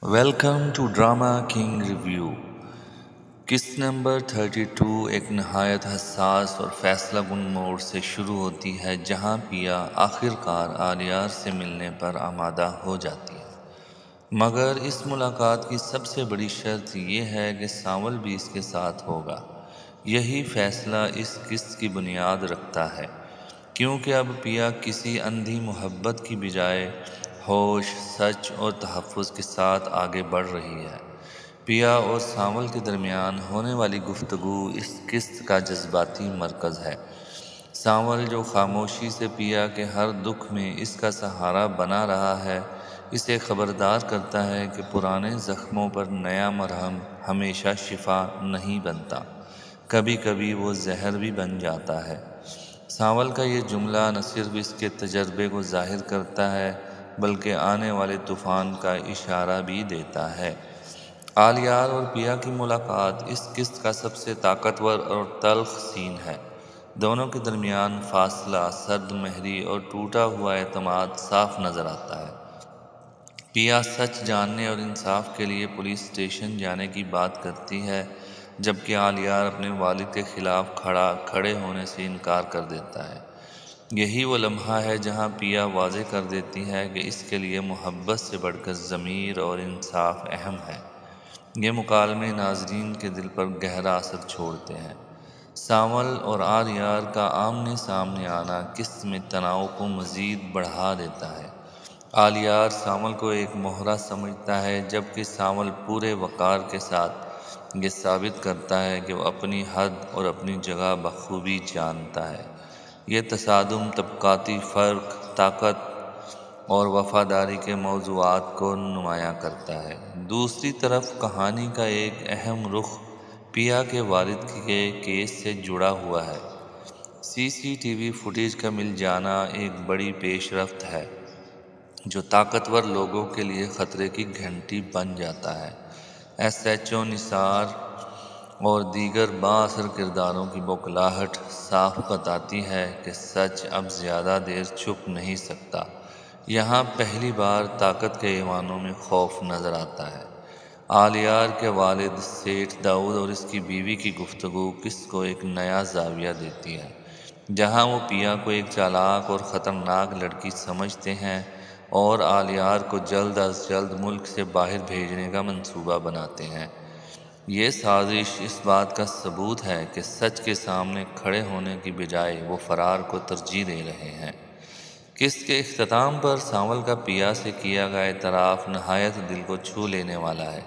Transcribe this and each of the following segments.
Welcome to drama king review. قسط number 32 ایک نہایت حساس اور فیصلہ کن موڑ سے شروع ہوتی ہے، جہاں پیا آخر کار آلیار سے ملنے پر آمادہ ہو جاتی ہے، مگر اس ملاقات کی سب سے بڑی شرط یہ ہے کہ سانول بھی اس کے ساتھ ہوگا۔ یہی فیصلہ اس قسط کی بنیاد رکھتا ہے، کیونکہ اب پیا کسی اندھی محبت کی بجائے ہوش، سچ اور تحفظ کے ساتھ آگے بڑھ رہی ہے۔ پیا اور سانول کے درمیان ہونے والی گفتگو اس قسط کا جذباتی مرکز ہے۔ سانول، جو خاموشی سے پیا کے ہر دکھ میں اس کا سہارا بنا رہا ہے، اسے خبردار کرتا ہے کہ پرانے زخموں پر نیا مرہم ہمیشہ شفا نہیں بنتا، کبھی کبھی وہ زہر بھی بن جاتا ہے۔ سانول کا یہ جملہ نہ صرف اس کے تجربے کو ظاہر کرتا ہے، بلکہ آنے والے طوفان کا اشارہ بھی دیتا ہے۔ آلیار اور پیا کی ملاقات اس قسط کا سب سے طاقتور اور تلخ سین ہے۔ دونوں کے درمیان فاصلہ، سرد مہری اور ٹوٹا ہوا اعتماد صاف نظر آتا ہے۔ پیا سچ جاننے اور انصاف کے لیے پولیس اسٹیشن جانے کی بات کرتی ہے، جبکہ آلیار اپنے والد کے خلاف کھڑے ہونے سے انکار کر دیتا ہے۔ یہی وہ لمحہ ہے جہاں پیا واضح کر دیتی ہے کہ اس کے لیے محبت سے بڑھ کر ضمیر اور انصاف اہم ہے۔ یہ مکالمے ناظرین کے دل پر گہرا اثر چھوڑتے ہیں۔ سانول اور آلیار کا آمنے سامنے آنا قسط میں تناؤ کو مزید بڑھا دیتا ہے۔ آلیار سانول کو ایک مہرا سمجھتا ہے، جبکہ سانول پورے وقار کے ساتھ یہ ثابت کرتا ہے کہ وہ اپنی حد اور اپنی جگہ بخوبی جانتا ہے۔ یہ تصادم طبقاتی فرق، طاقت اور وفاداری کے موضوعات کو نمایاں کرتا ہے۔ دوسری طرف کہانی کا ایک اہم رخ پیا کے والد کے کیس سے جڑا ہوا ہے۔ CCTV فوٹیج کا مل جانا ایک بڑی پیش رفت ہے، جو طاقتور لوگوں کے لیے خطرے کی گھنٹی بن جاتا ہے۔ SHO نثار اور دیگر بااثر کرداروں کی بوکھلاہٹ صاف بتاتی ہے کہ سچ اب زیادہ دیر چھپ نہیں سکتا۔ یہاں پہلی بار طاقت کے ایوانوں میں خوف نظر آتا ہے۔ آلیار کے والد سیٹھ داؤد اور اس کی بیوی کی گفتگو قسط کو ایک نیا زاویہ دیتی ہے۔ جہاں وہ پیا کو ایک چالاک اور خطرناک لڑکی سمجھتے ہیں اور آلیار کو جلد از جلد ملک سے باہر بھیجنے کا منصوبہ بناتے ہیں، یہ سازش اس بات کا ثبوت ہے کہ سچ کے سامنے کھڑے ہونے کی بجائے وہ فرار کو ترجیح دے رہے ہیں۔ قسط کے اختتام پر سانول کا پیا سے کیا گیا اعتراف نہایت دل کو چھو لینے والا ہے،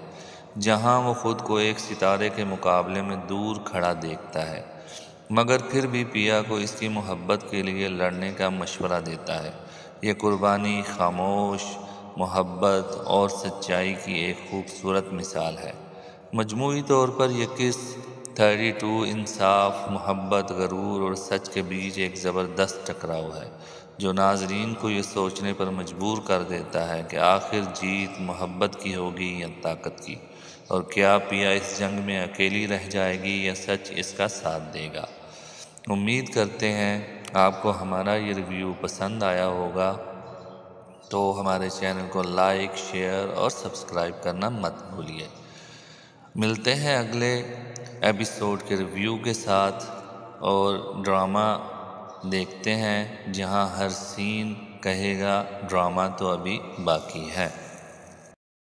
جہاں وہ خود کو ایک ستارے کے مقابلے میں دور کھڑا دیکھتا ہے، مگر پھر بھی پیا کو اس کی محبت کے لیے لڑنے کا مشورہ دیتا ہے۔ یہ قربانی خاموش محبت اور سچائی کی ایک خوبصورت مثال ہے۔ مجموعی طور پر یہ قسط 32 انصاف، محبت، غرور اور سچ کے بیچ ایک زبردست ٹکراؤ ہے، جو ناظرین کو یہ سوچنے پر مجبور کر دیتا ہے کہ آخر جیت محبت کی ہوگی یا طاقت کی، اور کیا پیا اس جنگ میں اکیلی رہ جائے گی یا سچ اس کا ساتھ دے گا۔ امید کرتے ہیں آپ کو ہمارا یہ ریویو پسند آیا ہوگا، تو ہمارے چینل کو لائک، شیئر اور سبسکرائب کرنا مت بھولیے۔ ملتے ہیں اگلے ایپیسوڈ کے ریویو کے ساتھ، اور ڈرامہ دیکھتے ہیں جہاں ہر سین کہے گا ڈرامہ تو ابھی باقی ہے۔